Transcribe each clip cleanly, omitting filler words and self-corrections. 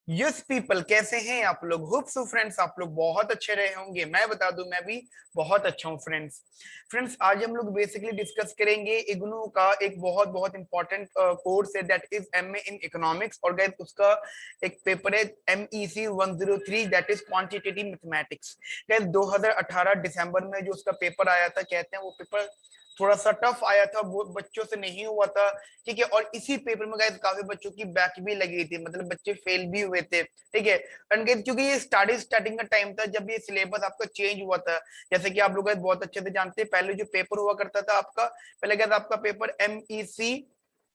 Yes people, कैसे हैं आप लोग? होप सो फ्रेंड्स आप लोग बहुत अच्छे रहे होंगे। मैं बता दूं, मैं भी बहुत अच्छा हूं फ्रेंड्स। आज हम लोग बेसिकली डिस्कस करेंगे इग्नू का एक बहुत बहुत इंपॉर्टेंट कोर्स है, that is MA in economics. और गाइस उसका एक पेपर है MEC 103, that is quantitative mathematics. Guys 2018 दिसंबर में जो उसका पेपर आया था, कहते हैं वो पेपर थोड़ा सा टफ आया था, वो बच्चों से नहीं हुआ था। ठीक है, और इसी पेपर में गाइस काफी बच्चों की बैक भी लगी थी, मतलब बच्चे फेल भी हुए थे। ठीक है, एंड गाइस क्योंकि ये स्टार्टिंग का टाइम था जब ये सिलेबस आपका चेंज हुआ था। जैसे कि आप लोग गाइस बहुत अच्छे से जानते हैं, पहले जो पेपर हुआ करता था आपका, पहले गाइस आपका पेपर MEC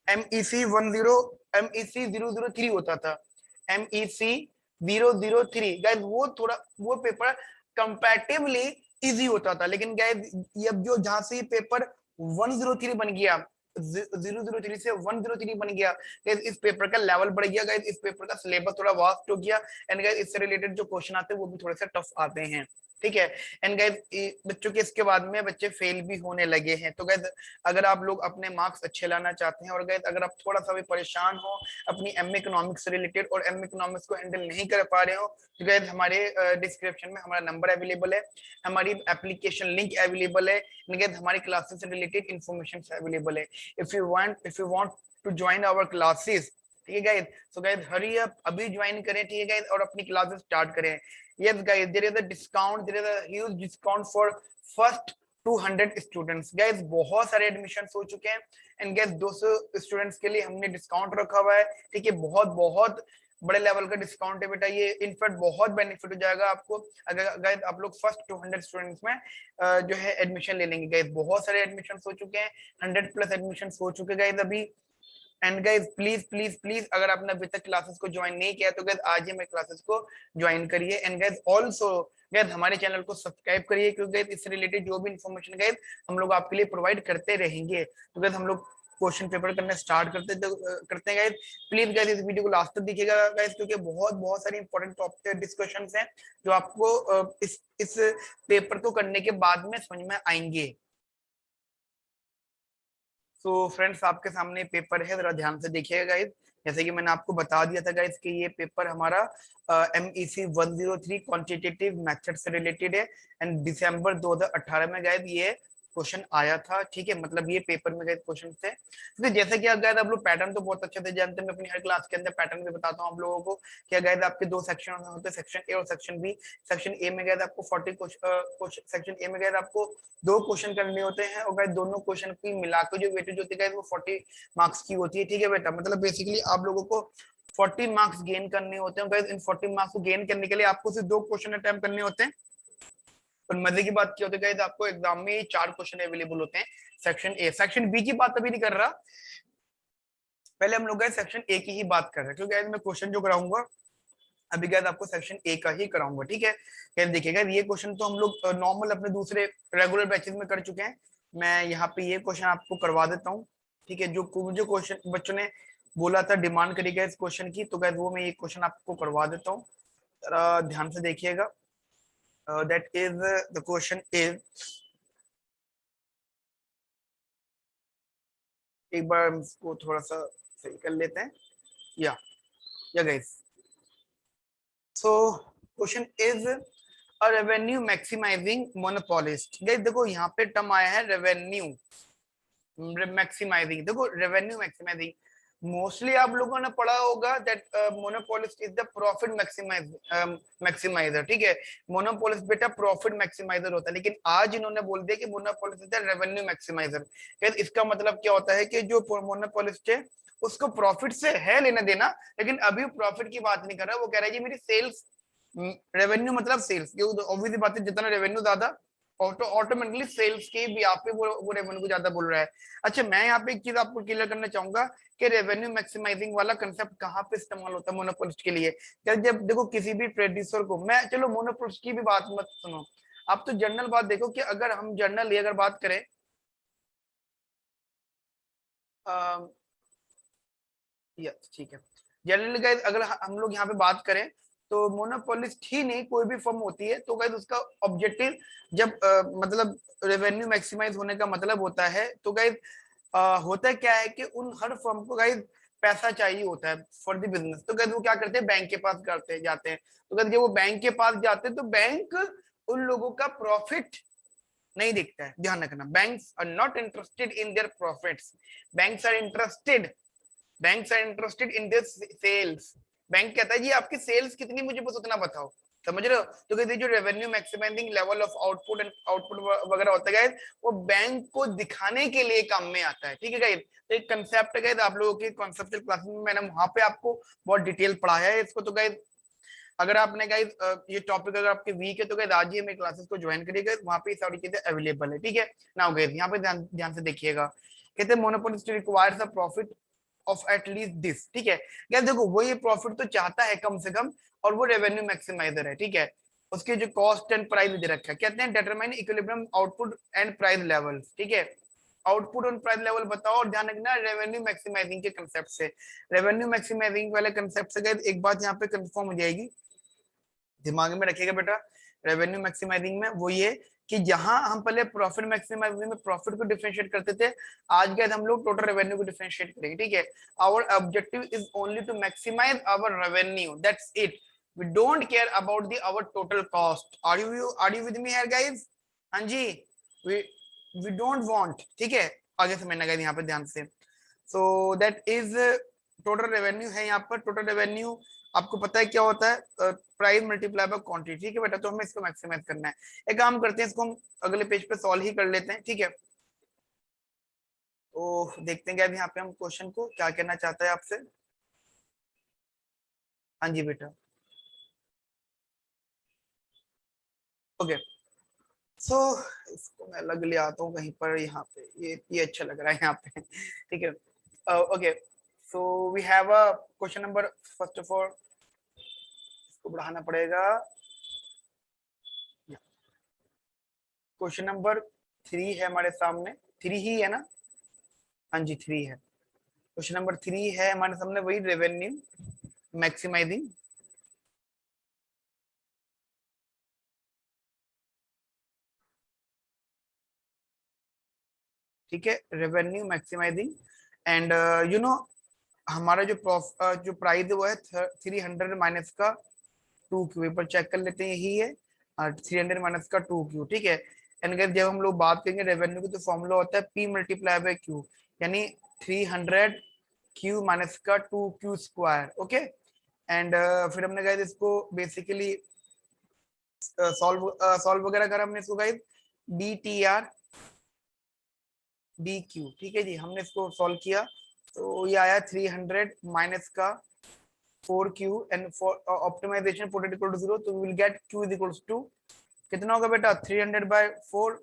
003 होता था। MEC 003 गाइस, वो थोड़ा वो पेपर कंपैरेटिवली इजी होता था। लेकिन गाइस ये अब जो जहां से ये पेपर 103 बन गया, 003 से 103 बन गया, गाइस इस पेपर का लेवल बढ़ गया। गाइस इस पेपर का सिलेबस थोड़ा वास्ट हो गया, एंड गाइस इससे रिलेटेड जो क्वेश्चन आते हैं वो भी थोड़े से टफ आते हैं। ठीक है, एंड गाइस बच्चों के इसके बाद में बच्चे फेल भी होने लगे हैं। तो गाइस अगर आप लोग अपने मार्क्स अच्छे लाना चाहते हैं, और गाइस अगर आप थोड़ा सा भी परेशान हो अपनी एमए इकोनॉमिक्स से रिलेटेड और एमए इकोनॉमिक्स को हैंडल नहीं कर पा रहे हो, तो गाइस हमारे डिस्क्रिप्शन में हमारा नंबर अवेलेबल है, हमारी एप्लीकेशन लिंक अवेलेबल है, गाइस हमारी क्लासेस से रिलेटेड इन्फॉर्मेशन अवेलेबल है। If you want to join our classes, ठीक है guys, so guys hurry up, अभी ज्वाइन करें। ठीक है गाइस, और अपनी क्लासेस स्टार्ट करें। Yes guys, there is a discount, there is a huge discount for first 200 students. Guys बहुत सारे एडमिशंस हो चुके हैं, एंड गाइस 200 स्टूडेंट्स के लिए हमने डिस्काउंट रखा हुआ है। ठीक है, बहुत बहुत बड़े लेवल का डिस्काउंट है बेटा ये। इनफैक्ट बहुत बेनिफिट हो जाएगा आपको अगर गाइस आप लोग फर्स्ट 200 स्टूडेंट्स में जो है एडमिशन ले लेंगे। गाइस बहुत सारे एडमिशन हो चुके हैं, 100+ एडमिशन हो चुके हैं गाइस अभी। And guys please please please, अगर आपने अभी तक क्लासेस को ज्वाइन नहीं किया तो गाइज आज ही मेरे क्लासेस को ज्वाइन करिए। एंड गाइज ऑल्सो गाइज हमारे चैनल को सब्सक्राइब करिए, क्योंकि गाइज इससे रिलेटेड जो भी इन्फॉर्मेशन गाइज हम लोग आपके लिए प्रोवाइड करते रहेंगे। तो गाइज हम लोग क्वेश्चन पेपर करने स्टार्ट करते हैं गाइज। प्लीज गाइज इस वीडियो को लास्ट तक देखिएगा गाइज, क्योंकि बहुत बहुत सारे इंपॉर्टेंट टॉपिक डिस्कशन हैं जो आपको इस पेपर को करने के बाद में समझ में आएंगे। तो फ्रेंड्स आपके सामने पेपर है, जरा ध्यान से देखिएगा गाइस। जैसे कि मैंने आपको बता दिया था गाइस कि ये पेपर हमारा MEC 103 क्वांटिटेटिव मेथड से रिलेटेड है, एंड दिसंबर 2018 में गाइस ये क्वेश्चन आया था। ठीक है, मतलब ये पेपर में गए क्वेश्चन थे। तो जैसे कि अगर आप लोग पैटर्न तो बहुत अच्छे से जानते हैं, मैं अपनी हर क्लास के अंदर पैटर्न भी बताता हूँ आप लोगों को कि अगर आपके दो सेक्शन होते हैं, सेक्शन ए और सेक्शन बी। सेक्शन ए में गए आपको 40 क्वेश्चन, सेक्शन ए में गए आपको 2 क्वेश्चन करने होते हैं, और गाइस दोनों क्वेश्चन की मिलाकर जो वेटेज होती है वो 40 मार्क्स की होती है। ठीक है बेटा, मतलब बेसिकली आप लोगों को 40 मार्क्स गेन करने होते हैं। गाइस इन 40 मार्क्स को गेन करने के लिए आपको सिर्फ 2 क्वेश्चन अटेम्प्ट करने होते हैं। और मजे की बात क्या होती है गाइस, आपको एग्जाम में 4 क्वेश्चन अवेलेबल होते हैं सेक्शन ए। सेक्शन बी की बात अभी नहीं कर रहा, पहले हम लोग गए सेक्शन ए की ही बात कर रहे हैं, क्योंकि गाइस मैं क्वेश्चन जो कराऊंगा अभी गाइस आपको सेक्शन ए का ही कराऊंगा। ठीक है, गाइस देखिएगा ये क्वेश्चन तो हम लोग नॉर्मल अपने दूसरे रेगुलर बैचेस में कर चुके हैं। मैं यहाँ पे ये क्वेश्चन आपको करवा देता हूँ। ठीक है, जो क्वेश्चन बच्चों ने बोला था, डिमांड करी गई इस क्वेश्चन की, तो गाइस वो मैं ये क्वेश्चन आपको करवा देता हूँ, जरा ध्यान से देखिएगा। That is the question is, एक बार हम इसको थोड़ा सा सही कर लेते हैं। Yeah guys, so question is a revenue maximising monopolist. Guys देखो यहाँ पे टर्म आया है रेवेन्यू मैक्सिमाइजिंग। देखो रेवेन्यू मैक्सिमाइजिंग मोस्टली आप लोगों ने पढ़ा होगा that monopolist is the profit maximiser. ठीक है, मोनोपोलिस्ट बेटा प्रॉफिट मैक्सिमाइजर होता है, लेकिन आज इन्होंने बोल दिया कि monopolist is the revenue maximiser. इसका मतलब क्या होता है कि जो मोनोपोलिस्ट है उसको प्रॉफिट से है लेना देना, लेकिन अभी प्रॉफिट की बात नहीं कर रहा, वो कह रहा है कि मेरी सेल्स, रेवेन्यू मतलब सेल्स, ऑब्वियसली बात है, जितना रेवेन्यू ज्यादा ऑटोमेटिकली सेल्स के भी आप पे वो रेवेन्यू को ज्यादा बोल रहा है। अच्छा, मैं यहाँ पे एक चीज आपको क्लियर करना चाहूंगा कि रेवेन्यू मैक्सिमाइजिंग वाला कंसेप्ट कहाँ पे इस्तेमाल होता है मोनोपोलिस्ट के लिए। जब देखो किसी भी प्रोड्यूसर को, मैं चलो मोनोपोलिस्ट की भी बात मत सुनो, आप तो जनरल बात देखो कि अगर हम जनरली अगर बात करें, ठीक है, जनरली गाइस अगर हम लोग यहाँ पे बात करें तो मोनोपोलिस्ट ही नहीं कोई भी फर्म होती है, तो गाइस उसका ऑब्जेक्टिव जब मतलब रेवेन्यू मैक्सिमाइज होने का मतलब होता है, तो गाइस होता क्या है कि उन हर फर्म को गाइस पैसा चाहिए होता है फॉर द बिजनेस, तो कहते वो क्या करते हैं, बैंक के पास करते जाते हैं। तो कहते जब वो बैंक के पास जाते हैं तो बैंक उन लोगों का प्रॉफिट नहीं दिखता है। ध्यान रखना, banks are not interested in their profits, banks are interested, banks are interested in their sales. Bank कहता है जी आपकी सेल्स कितनी, मुझे बस उतना बताओ, समझ रहे हो। तो कहते जो revenue maximising level of output and output वगैरह होता है वो बैंक को दिखाने के लिए काम में आता है। ठीक है गाइस, तो एक कंसेप्ट है गाइस, आप लोगों की कॉन्सेप्चुअल क्लासेस में मैंने वहां पे आपको बहुत डिटेल पढ़ाया है इसको। तो गाइस अगर आपने गाइस ये टॉपिक अगर आपके वीक है तो गाइस आज ही हमें क्लासेस को ज्वाइन करिएगा, वहां पे सारी चीजें अवेलेबल है। ठीक है, नाउ गाइस यहाँ पे ध्यान ध्यान से देखिएगा, कहते हैं monopolist requires a profit of at least this. ठीक है गाइस, देखो वो ये प्रॉफिट तो चाहता है कम से कम, और वो रेवेन्यू मैक्सिमाइजर है। ठीक है, उसके जो कॉस्ट एंड प्राइस दे रखा है, कहते हैं determine equilibrium output and price level. ठीक है, आउटपुट और प्राइस लेवल बताओ, और ध्यान रखना रेवेन्यू मैक्सिमाइजिंग के कंसेप्ट से, रेवेन्यू मैक्सिमाइजिंग वाले कंसेप्ट से गाइस एक बात यहाँ पे कंफर्म हो जाएगी, दिमाग में रखिएगा बेटा। रेवेन्यू मैक्सिमाइजिंग में वो ये कि जहां हम पहले प्रॉफिट मैक्सिमाइजिंग में प्रॉफिट को डिफरेंशिएट करते थे, आज के हम लोग टोटल रेवेन्यू को डिफरेंशिएट करेंगे। ठीक है, our objective is only to maximise our revenue, that's it, we don't care about the our total cost. Are you with me here guys? हाँ जी, वी डोंट वांट। ठीक है, आगे समझना गाइस यहाँ पे ध्यान से। So that is total revenue है, यहाँ पर टोटल रेवेन्यू आपको पता है क्या होता है, प्राइस मल्टीप्लाई बाय क्वांटिटी। ठीक है बेटा, तो हमें इसको मैक्सिमाइज करना है। एक काम करते हैं, इसको हम अगले पेज पे सॉल्व ही कर लेते हैं। ठीक है, तो देखते हैं क्या यहाँ पे हम क्वेश्चन को क्या कहना चाहता है आपसे। हाँ जी बेटा, ओके। सो इसको मैं अलग ले आता हूँ कहीं पर, यहाँ पे ये अच्छा लग रहा है यहाँ पे। ठीक है, okay. So we have a question number, first of all इसको बढ़ाना पड़ेगा। क्वेश्चन नंबर 3 है हमारे सामने, 3 ही है ना? हाँ जी 3 है, क्वेश्चन नंबर 3 है हमारे सामने, वही रेवेन्यू मैक्सिमाइजिंग। ठीक है, revenue maximising and you know हमारा जो जो प्राइस है वो है 300 माइनस का 2Q, पर चेक कर लेते हैं, यही है 300 माइनस का 2Q। ठीक है, एंड अगर जब हम लोग बात करेंगे रेवेन्यू की तो फॉर्मूला होता है P मल्टीप्लाई बाय Q, यानी 300Q माइनस का 2Q स्क्वायर। ओके, एंड फिर हमने गाइस इसको बेसिकली सॉल्व वगैरह करा हमने इसको गाइस, DTR DQ। ठीक है जी, हमने इसको सॉल्व किया तो ये आया 300 माइनस का 4Q, and for optimisation put it equal to 0, तो we will get Q is equals to कितना होगा बेटा, 300 बाय 4,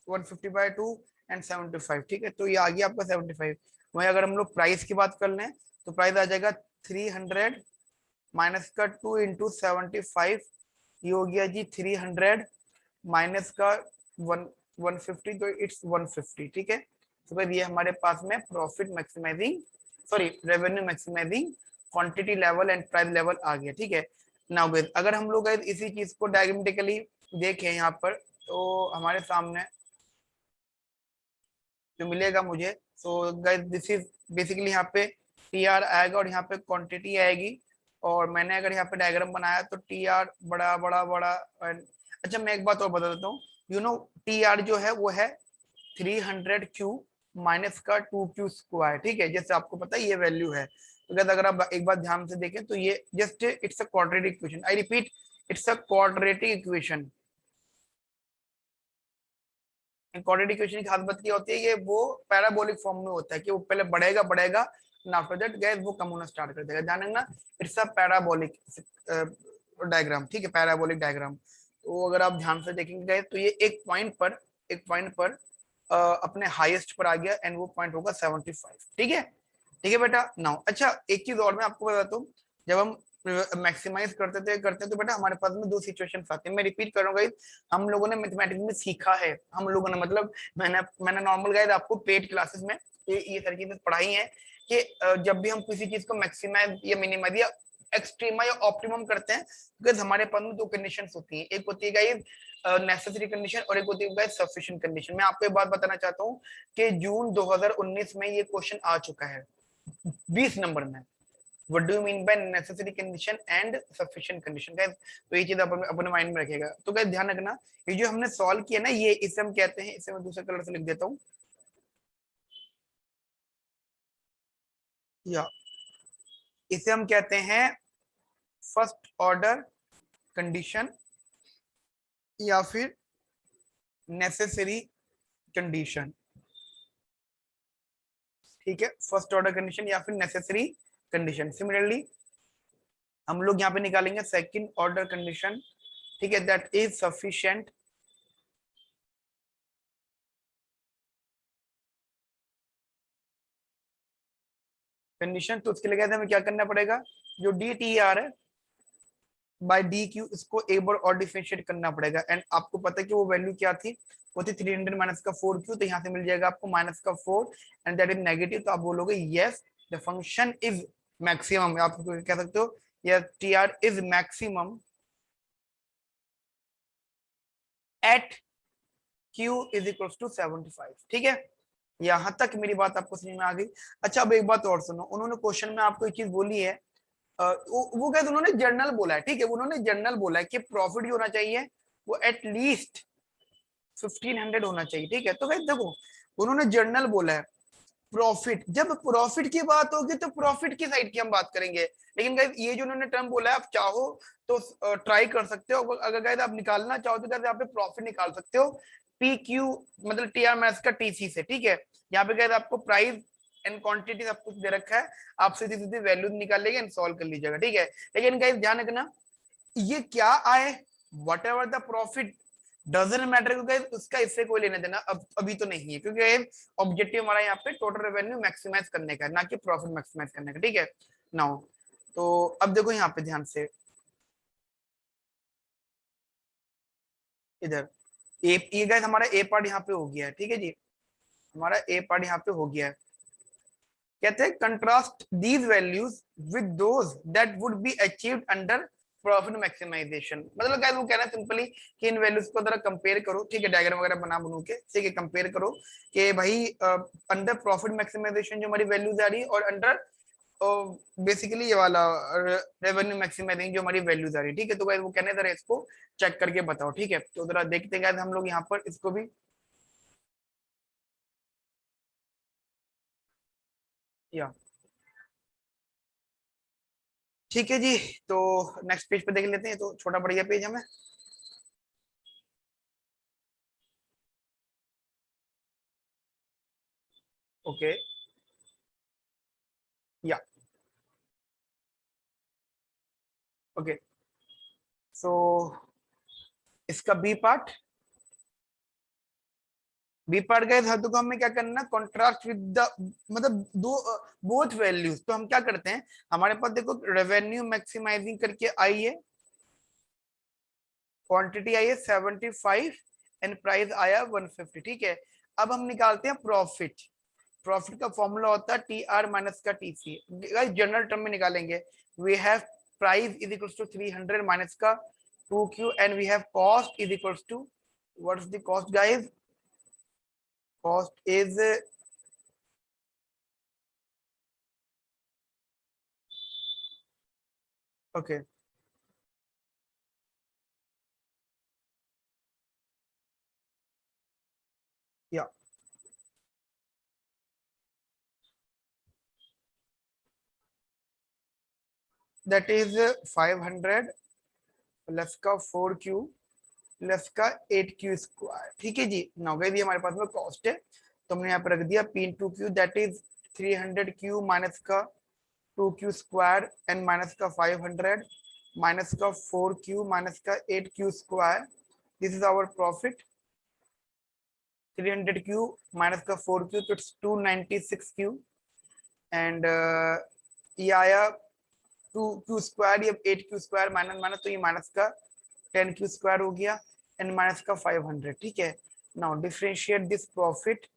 150 बाय 2 एंड 75। ठीक है, तो ये आ गया आपका 75। वहीं अगर हम लोग प्राइस की बात कर लें तो प्राइस आ जाएगा 300 माइनस का 2 इंटू 75, ये हो गया जी 300 माइनस का 150, तो इट्स 150। ठीक है, तो फिर ये हमारे पास में profit maximising, sorry revenue maximising quantity level and price level आ गया। ठीक है, नाउ गाइस अगर हम लोग इसी चीज को डायग्रामेटिकली देखें यहाँ पर, तो हमारे सामने जो मिलेगा मुझे, so guys this is basically यहाँ पे TR आएगा और यहाँ पे क्वांटिटी आएगी, और मैंने अगर यहाँ पे डायग्राम बनाया तो TR बड़ा बड़ा बड़ा अच्छा मैं एक बात और बता देता हूँ, यू नो TR जो है वो है 300Q माइनस का 2Q स्क्वायर। ठीक है, जैसे आपको पता है ये वैल्यू है, तो अगर आप एक बार ध्यान से देखें तो ये just it's a quadratic equation, I repeat it's a quadratic equation. Quadratic equation की खास बात क्या होती है, ये वो पैराबोलिक फॉर्म में होता है कि वो पहले बढ़ेगा बढ़ेगा, आफ्टर दैट गैस वो कम होना स्टार्ट कर देगा। ध्यान रखना, इट्स अ पैराबोलिक डायग्राम। ठीक है, पैराबोलिक डायग्राम। तो अगर आप ध्यान से देखेंगे गए तो ये एक पॉइंट पर अपने हाईएस्ट पर आ गया, एंड वो पॉइंट होगा 75। ठीक है, ठीक है बेटा। नाउ अच्छा एक चीज और मैं आपको बताता हूँ, जब हम मैक्सिमाइज करते हैं तो बेटा हमारे पास में दो सिचुएशन आती है। मैं रिपीट कर रहा हूँ गाइस, हम लोगों ने मैथमेटिक्स में सीखा है, हम लोगों ने मतलब मैंने नॉर्मल गाइस आपको पेड क्लासेस में ये सारी चीजें पढ़ाई है कि जब भी हम किसी चीज को मैक्सिमाइज या मिनिमाइज या एक्सट्रीमा या ऑप्टिमम करते हैं, बिकॉज हमारे पास में दो कंडीशंस होती है, एक होती है गाइस नेसेसरी कंडीशन और एक होती है गाइस सफिशिएंट कंडीशन। मैं आपको एक बात बताना चाहता हूँ कि जून 2019 में ये क्वेश्चन आ चुका है, 20 नंबर में। What do you mean by necessary condition and sufficient condition guys, तो ये चीज अपने माइंड में रखिएगा। तो गाइस ध्यान रखना, ये जो हमने सॉल्व किया ना, ये इसे हम कहते हैं, इसे मैं दूसरे कलर से लिख देता हूँ, या इसे हम कहते हैं फर्स्ट ऑर्डर कंडीशन या फिर नेसेसरी कंडीशन। ठीक है, फर्स्ट ऑर्डर कंडीशन या फिर नेसेसरी कंडीशन। सिमिलरली हम लोग यहाँ पे निकालेंगे सेकंड ऑर्डर कंडीशन। ठीक है, दैट इज सफिशिएंट कंडीशन। तो उसके लिए कहते हैं हमें क्या करना पड़ेगा, जो डी टी आर है बाय डी क्यू, इसको एक बार और डिफरेंशिएट करना पड़ेगा। एंड आपको पता है कि वो वैल्यू क्या थी, वो थी 300 माइनस का 4 क्यू। तो यहाँ से मिल जाएगा आपको माइनस का 4 एंड दैट इज नेगेटिव। तो आप बोलोगे yes the function is maximum, आप कह सकते हो yes T R is maximum at Q is equal to 75। ठीक है, यहाँ तक मेरी बात आपको समझ में आ गई। अच्छा, अब एक बात और सुनो, उन्होंने क्वेश्चन में आपको एक चीज बोली है, वो कहते उन्होंने जर्नल बोला है। ठीक है, उन्होंने जर्नल बोला है कि प्रॉफिट जो होना चाहिए वो एटलीस्ट 1500 होना चाहिए। ठीक है, तो भाई देखो, उन्होंने जर्नल बोला है। प्रॉफिट, जब प्रॉफिट की बात होगी तो प्रॉफिट की साइड की हम बात करेंगे। लेकिन गाइस ये जो उन्होंने टर्म बोला है, आप चाहो तो ट्राई कर सकते हो। अगर गाइस आप निकालना चाहो तो गाइस यहाँ पे प्रॉफिट निकाल सकते हो पी क्यू, मतलब टी आर माइनस का टीसी से। ठीक है, यहाँ पे गाइस आपको प्राइस एंड क्वांटिटी सब कुछ दे रखा है, आप सीधी सीधी वैल्यू निकाल लेंगे एंड सॉल्व कर लीजिएगा। ठीक है, लेकिन गाइस ध्यान रखना, ये क्या आए, what ever the profit doesn't matter, क्योंकि उसका इससे कोई लेना देना अब अभी तो नहीं है, क्योंकि ऑब्जेक्टिव हमारा यहाँ पे टोटल रेवेन्यू मैक्सिमाइज करने का है, ना कि प्रॉफिट मैक्सिमाइज करने का। ठीक है, नाउ तो अब देखो यहाँ पे ध्यान से, इधर ये गाइस हमारा ए पार्ट यहाँ पे हो गया है। ठीक है जी, हमारा ए पार्ट यहाँ पे हो गया है। कहते हैं contrast these values with those that would be achieved under profit maximisation. मतलब गाइस वो कह रहा है सिंपली कि इन वैल्यूज को जरा कंपेयर करो। ठीक है, डायग्राम वगैरह बना बनू के, ठीक है, कंपेयर करो कि भाई अंडर प्रॉफिट मैक्सिमाइजेशन जो हमारी वैल्यूज आ रही है और अंडर बेसिकली ये वाला रेवेन्यू मैक्सिमाइजिंग जो हमारी वैल्यूज आ रही है। ठीक है, तो गाइस वो कहने जरा इसको चेक करके बताओ। ठीक है, तो जरा देखते हैं हम लोग यहाँ पर इसको भी, या ठीक है जी। तो नेक्स्ट पेज पे देख लेते हैं, तो छोटा बढ़िया पेज हमें, ओके, या ओके। सो इसका बी पार्ट, बी पार्ट गए था तो हमें क्या करना, कॉन्ट्रास्ट विद द, मतलब दो बोथ वैल्यूज। तो हम क्या करते हैं, हमारे पास देखो रेवेन्यू मैक्सिमाइजिंग करके आई है, क्वांटिटी आई है 75 एंड प्राइस आया 150। ठीक है, अब हम निकालते हैं प्रॉफिट। प्रॉफिट का फॉर्मूला होता है टी आर माइनस का टीसी। जनरल टर्म में निकालेंगे, we have price is equal to 300 minus का 2q and we have cost is equal to, what is the cost guys, cost is, okay, yeah that is 500 plus का 4q plus का 8q square. ठीक है जी, ना गई भी हमारे पास में कॉस्ट है, तो हमने यहाँ पे रख दिया p into Q, that is 300q minus का 2q स्क्वायर एंड माइनस का 500 माइनस का 4q माइनस का 8q square. This is our profit. 300q minus का 4q, तो इट्स 296q एंड ये आया 2q स्क्वायर, ये 8q स्क्वायर माइनस माइनस, तो ये माइनस का 10q स्क्वायर हो गया एंड माइनस का 500। ठीक है, now differentiate this profit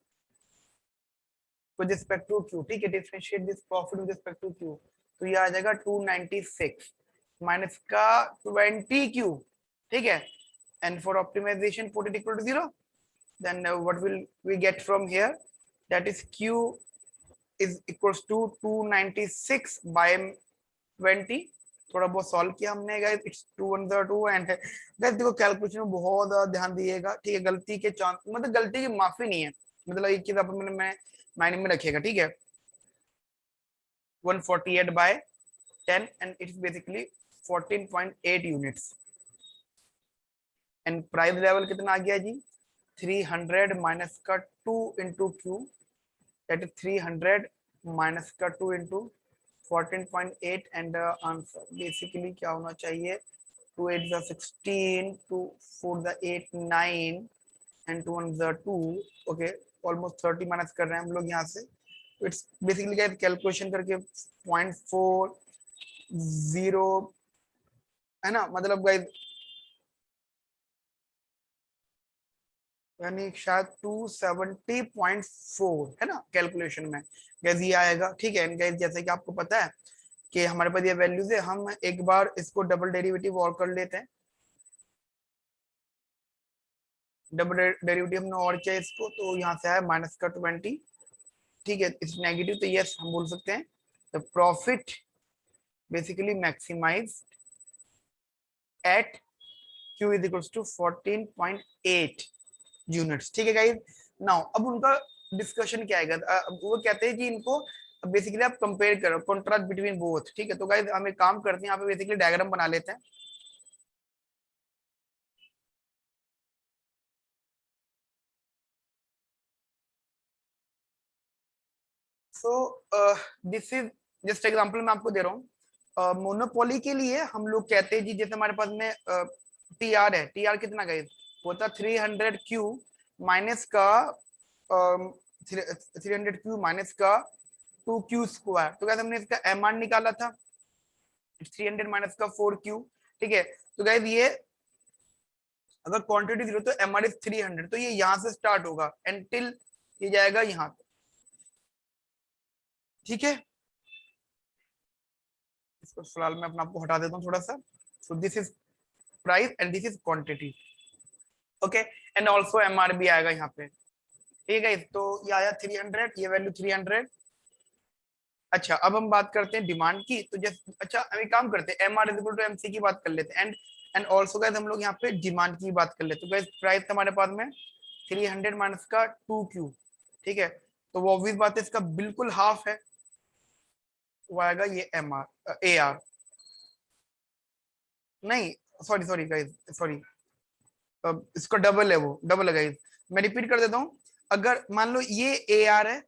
with respect to q। ठीक है, differentiate this profit with respect to q, तो ये आ जाएगा 296 माइनस का 20q। ठीक है, and for optimization put it equal to 0, then what will we get from here, that is q is equals to 296 by 20। थोड़ा बहुत सॉल्व किया हमने गाइस, इट्स 2 1 2 एंड गाइस देखो कैलकुलेशन में बहुत ज्यादा ध्यान दिएगा, ठीक है। गलती के चांस मतलब गलती की माफी नहीं है, मतलब एक चीज आप मैं माइंड में रखिएगा, ठीक है। 148 by 10 and it's basically 14.8 units and price level कितना आ गया जी 300 माइनस का 2 into Q that is 300 minus का 2 इंटू 14.8 एंड आंसर बेसिकली क्या होना चाहिए 2 8 the 16 2 4 the 8 9 and 2 1 the 2 okay almost 30 minus कर रहे हैं हम लोग यहाँ से। इट्स बेसिकली गाइस कैलकुलेशन करके 0.40 है ना, मतलब गाइस यानी शायद 270.4 है ना कैलकुलेशन में गाइस ये आएगा, ठीक है। गाइस जैसे कि आपको पता है कि हमारे पास ये वैल्यूज है, हम एक बार इसको डबल डेरिवेटिव और कर लेते हैं। डबल डेरिवेटिव हमने और किया इसको तो यहाँ से आया माइनस का 20, ठीक है। इस नेगेटिव तो यस हम बोल सकते हैं the profit basically maximise at Q is equals to 14.8 units, ठीक है गाइस। नाउ अब उनका डिस्कशन क्या आएगा, वो कहते हैं कि इनको बेसिकली आप कंपेयर करो कॉन्ट्रास्ट बिटवीन बोथ, ठीक है। तो गाइस हम एक काम करते हैं यहाँ पे बेसिकली डायग्राम बना लेते हैं। सो दिस इज जस्ट एग्जांपल मैं आपको दे रहा हूँ। मोनोपोली के लिए हम लोग कहते हैं जी जैसे हमारे पास में टी आर है, टी आर कितना गाइस होता 300 क्यू माइनस का 300 क्यू माइनस का 2 क्यू स्क्वायर। तो गाइस हमने इसका एम आर निकाला था 300 माइनस का 4 क्यू, ठीक है। तो गाइस ये अगर क्वांटिटी 0 तो एम आर इज 300, तो ये यहाँ से स्टार्ट होगा एंटिल ये जाएगा यहाँ पे, ठीक है। इसको फिलहाल मैं अपना आपको हटा देता हूँ थोड़ा सा। So this is price and this is quantity, okay. And also M R भी आएगा यहाँ पे, ठीक है। तो ये आया 300, ये वैल्यू 300। अच्छा अब हम बात करते हैं डिमांड की, तो जैसे अच्छा हम एक काम करते हैं M R equal to M C की बात कर लेते हैं एंड ऑल्सो गाइस हम लोग यहाँ पे डिमांड की बात कर लेते हैं। तो गाइस प्राइस हमारे पास में 300 माइनस का 2 क्यू, ठीक है। तो वो ऑब्वियस बात है इसका बिल्कुल हाफ है, वो आएगा ये एम आर ए आर, नहीं सॉरी सॉरी गाइस सॉरी, इसका डबल है, वो डबल है गाइस। मैं रिपीट कर देता हूँ, अगर मान लो ये ए आर है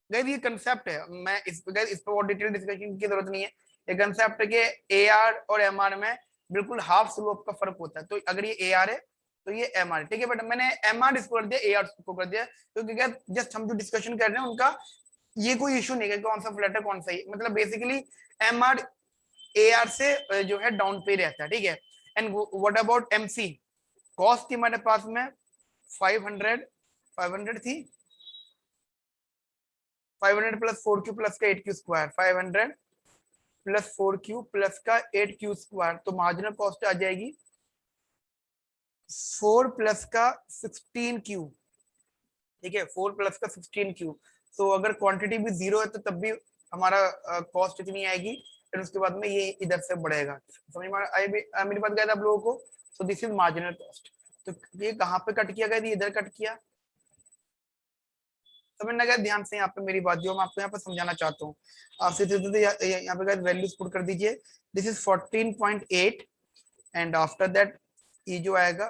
गाइस, ये कंसेप्ट है, मैं इस गाइस इस पर और डिटेल डिस्कशन की जरूरत नहीं है। ये कंसेप्ट है कि ए आर और एम आर में बिल्कुल हाफ स्लोप का फर्क होता है। तो अगर ये ए आर है तो ये एम आर, ठीक है। बट मैंने एम आर इसको कर दिया, ए आर को कर दिया, क्योंकि क्या जस्ट हम जो डिस्कशन कर रहे हैं उनका ये कोई इशू नहीं है कौन सा फ्लैट है कौन सा ही, मतलब basically M R A R से जो है डाउन पे रहता है, ठीक है। And what about M C, cost थी हमारे पास में 500 थी, 500 प्लस 4 क्यू प्लस का 8 Q square, 500 plus 4 Q plus का 8 क्यू स्क्वायर, तो मार्जिनल कॉस्ट आ जाएगी 4 प्लस का 16 क्यू, ठीक है। 4 प्लस का 16 क्यू। तो अगर क्वांटिटी भी 0 है तो तब भी हमारा कॉस्ट इतनी आएगी, फिर उसके बाद में ये इधर से बढ़ेगा। समझ में आई मेरी बात गया था आप लोगों को। सो दिस इज मार्जिनल कॉस्ट। तो ये कहाँ पे कट किया गया, इधर कट किया, समझना गया ध्यान से यहाँ पे मेरी बात जो मैं आपको यहाँ पे समझाना चाहता हूँ। आप सीधे यहाँ पे वैल्यूज पुट कर दीजिए, this is 14.8 and after that ये जो आएगा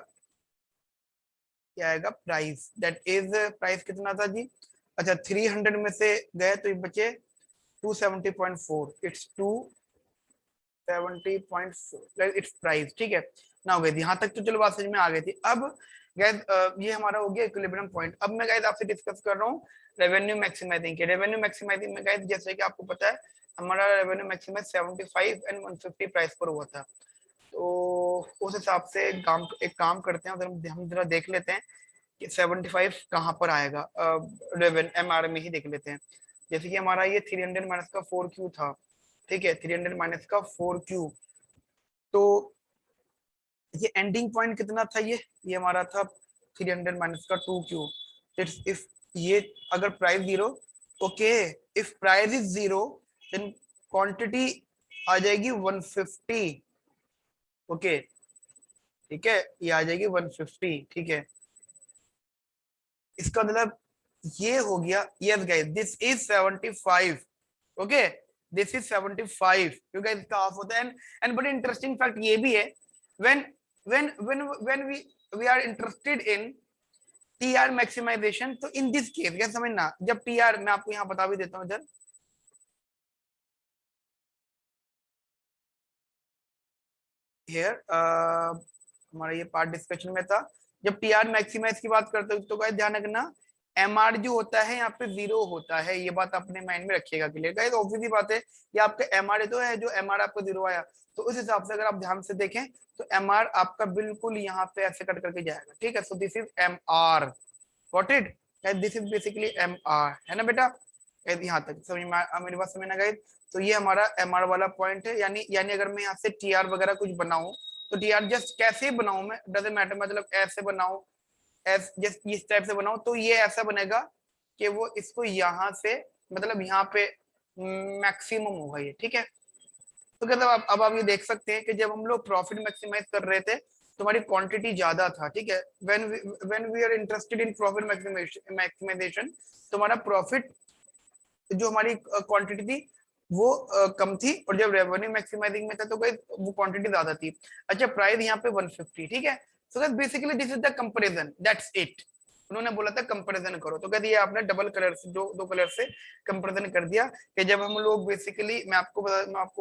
क्या आएगा प्राइस, दैट इज प्राइस कितना था जी, अच्छा 300 में से गए तो ये बचे 270.4, इट्स 270.4 इट्स प्राइस, ठीक है ना। हो गई यहाँ तक तो चलो बात समझ में आ गई थी। अब गैस ये हमारा हो गया इक्विलिब्रियम पॉइंट। अब मैं गैस आपसे डिस्कस कर रहा हूँ रेवेन्यू मैक्सिमाइजिंग के। रेवेन्यू मैक्सिमाइजिंग में गैस जैसे कि आपको पता है हमारा रेवेन्यू मैक्सिमाइज 75 एंड 150 प्राइस पर हुआ था। तो उस हिसाब से एक काम करते हैं, हम जरा देख लेते हैं कि 75 कहाँ पर आएगा, रेवेन्यू एमआर में ही देख लेते हैं। जैसे कि हमारा ये 300 माइनस का 4 क्यू था, ठीक है, 300 माइनस का 4 क्यू। तो ये एंडिंग पॉइंट कितना था, ये हमारा था 300 माइनस का 2 क्यू। इट्स इफ ये अगर price 0 okay, if price is 0 then quantity आ जाएगी 150। ओके ठीक है, ये आ जाएगी 150। ठीक है, इसका मतलब ये हो गया। Yes guys, this is 75। Okay, this is 75 क्योंकि इसका हाफ होता है। एंड बड़ी इंटरेस्टिंग फैक्ट ये भी है, when when we are interested in TR maximisation, तो इन दिस केस क्या समझना, जब टीआर, मैं आपको यहाँ बता भी देता हूँ इधर, हियर हमारा ये पार्ट डिस्कशन में था, जब टीआर मैक्सिमाइज की बात करते हो तो गाइस ध्यान रखना, एमआर जो होता है यहाँ पे 0 होता है, ये बात अपने माइंड में रखिएगा। क्लियर गाइस, ऑब्वियस बात है, ये आपका एमआर तो है, जो एमआर आपको 0 आया, तो उस हिसाब से अगर आप ध्यान से देखें तो एमआर आपका बिल्कुल यहाँ पे ऐसे कट करके जाएगा। ठीक है, सो this is MR, got it, this is basically MR, है ना बेटा, यहाँ तक समझ में मेरी बात समझ में गई। तो ये हमारा एमआर वाला पॉइंट है, यानी यानी अगर मैं यहाँ से टीआर वगैरह कुछ बनाऊं तो टीआर जस्ट कैसे बनाऊं मैं, डजंट मैटर, मतलब ऐसे बनाऊं, जस्ट इस टाइप से बनाऊं, तो ये ऐसा बनेगा कि वो इसको यहाँ से, मतलब यहाँ पे मैक्सिमम होगा ये। ठीक है, तो मतलब अब आप ये देख सकते हैं कि जब हम लोग प्रॉफिट मैक्सिमाइज कर रहे थे तो हमारी क्वांटिटी ज्यादा था। ठीक है, when we are interested in profit maximisation, तो हमारा प्रॉफिट, जो हमारी क्वांटिटी थी वो कम थी, और जब रेवेन्यू मैक्सिमाइजिंग में था तो वो क्वांटिटी ज्यादा थी। अच्छा, प्राइस यहाँ पे 150। ठीक है, so guys basically this is the comparison, that's it. उन्होंने बोला था कंपैरिजन करो, तो कहते ये आपने डबल कलर से, दो कलर से कंपैरिजन कर दिया कि जब हम लोग बेसिकली, मैं आपको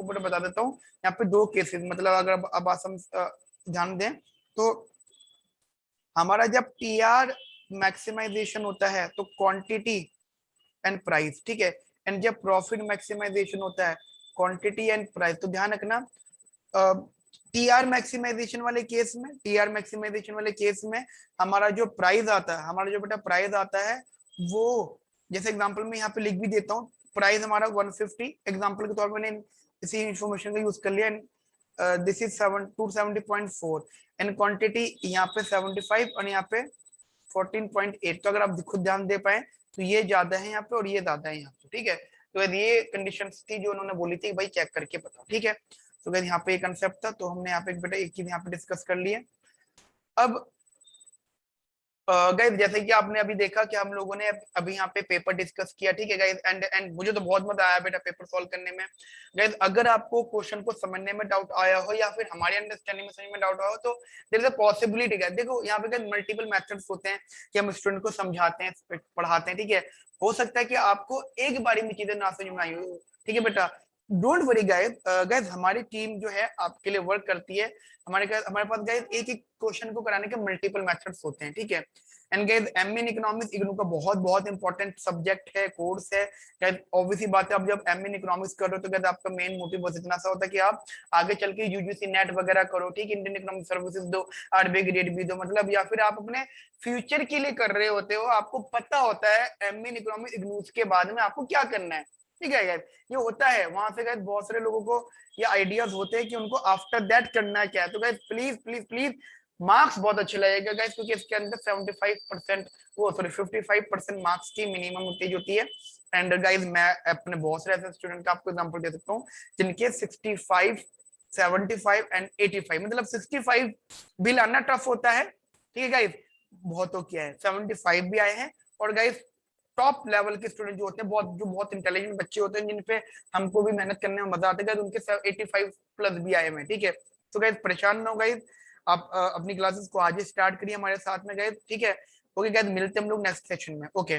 बता देता हूँ यहाँ पे दो केसेस, मतलब अगर अब हम ध्यान दें तो हमारा जब टीआर मैक्सिमाइजेशन होता है तो क्वांटिटी एंड प्राइस, ठीक है, एंड जब प्रॉफिट मैक्सिमाइजेशन होता है क्वांटिटी एंड प्राइस। तो ध्यान रखना, टीआर मैक्सिमाइजेशन वाले केस में, टीआर मैक्सिमाइजेशन वाले केस में हमारा जो प्राइस आता है, हमारा जो बेटा प्राइस आता है वो, जैसे एग्जांपल में यहाँ पे लिख भी देता हूँ, प्राइस हमारा 150 एग्जांपल के तौर पर मैंने इसी इंफॉर्मेशन का यूज कर लिया। दिस इज 270.4 एंड क्वांटिटी यहाँ पे 75 और यहाँ पे 14.8। तो अगर आप खुद ध्यान दे पाए तो ये ज्यादा है यहाँ पे और ये ज्यादा है यहाँ पे। ठीक है, तो ये कंडीशंस थी जो उन्होंने बोली थी भाई चेक करके बताओ। ठीक है, तो अगर यहाँ पे एक कंसेप्ट था, तो हमने यहाँ पे बेटा एक चीज यहाँ पे डिस्कस कर ली है। अब गाइस जैसे कि आपने अभी देखा कि हम लोगों ने अभी यहाँ पे पेपर डिस्कस किया। ठीक है गाइस, एंड मुझे तो बहुत मजा आया बेटा पेपर सॉल्व करने में। गाइस अगर आपको क्वेश्चन को समझने में डाउट आया हो या फिर हमारी अंडरस्टैंडिंग में समझ में डाउट आया हो, तो there is a possibility. Guys देखो यहाँ पे गाइस मल्टीपल मेथड्स होते हैं कि हम स्टूडेंट को समझाते हैं, पढ़ाते हैं। ठीक है, हो सकता है कि आपको एक बारी में चीजें ना समझ में आई हो। ठीक है बेटा, डोंट वरी गाइस, गाइस हमारी टीम जो है आपके लिए वर्क करती है। हमारे पास गाइस एक एक क्वेश्चन को कराने के मल्टीपल मेथड्स होते हैं। ठीक है, and guys MA in economics IGNOU का बहुत बहुत इंपॉर्टेंट सब्जेक्ट है, कोर्स है। गाइस ऑब्वियसली बात है, आप जब एमए इन इकोनॉमिक्स कर रहे हो तो गाइस आपका मेन मोटिव बस इतना सा होता है कि आप आगे चल के यूजीसी नेट वगैरह करो। ठीक है, इंडियन इकोनॉमिक सर्विसेज दो, आरबीआई ग्रेड भी दो, मतलब या फिर आप अपने फ्यूचर के लिए कर रहे होते हो, आपको पता होता है एमए इन इकोनॉमिक्स इग्नू के बाद में आपको क्या करना है। ठीक है गाइस, ये होता है वहां से गाइस, बहुत सारे लोगों को ये आइडियाज होते हैं कि उनको आफ्टर दैट करना क्या है। तो guys please please please marks बहुत अच्छे लगेगा गाइस, क्योंकि इसके अंदर 75% वो सॉरी 55% मार्क्स की मिनिमम स्टेज होती है। एंड गाइस मैं अपने बहुत सारे ऐसे स्टूडेंट का आपको एग्जांपल दे सकता हूँ जिनके 65, 75 एंड 85, मतलब 65 भी लाना टफ होता है। ठीक है गाइस, बहुतों किया है 75 भी आए हैं। और गाइस टॉप लेवल के स्टूडेंट जो होते हैं, जो बहुत इंटेलिजेंट बच्चे होते हैं, जिन पे हमको भी मेहनत करने में मजा आता है, उनके 85 प्लस भी आए हैं। ठीक है, तो गाइस परेशान ना हो गाइस, आप अपनी क्लासेस को आज ही स्टार्ट करिए हमारे साथ में गाइस। ठीक है, ओके गाइस, मिलते हैं हम लोग नेक्स्ट सेशन में। ओके।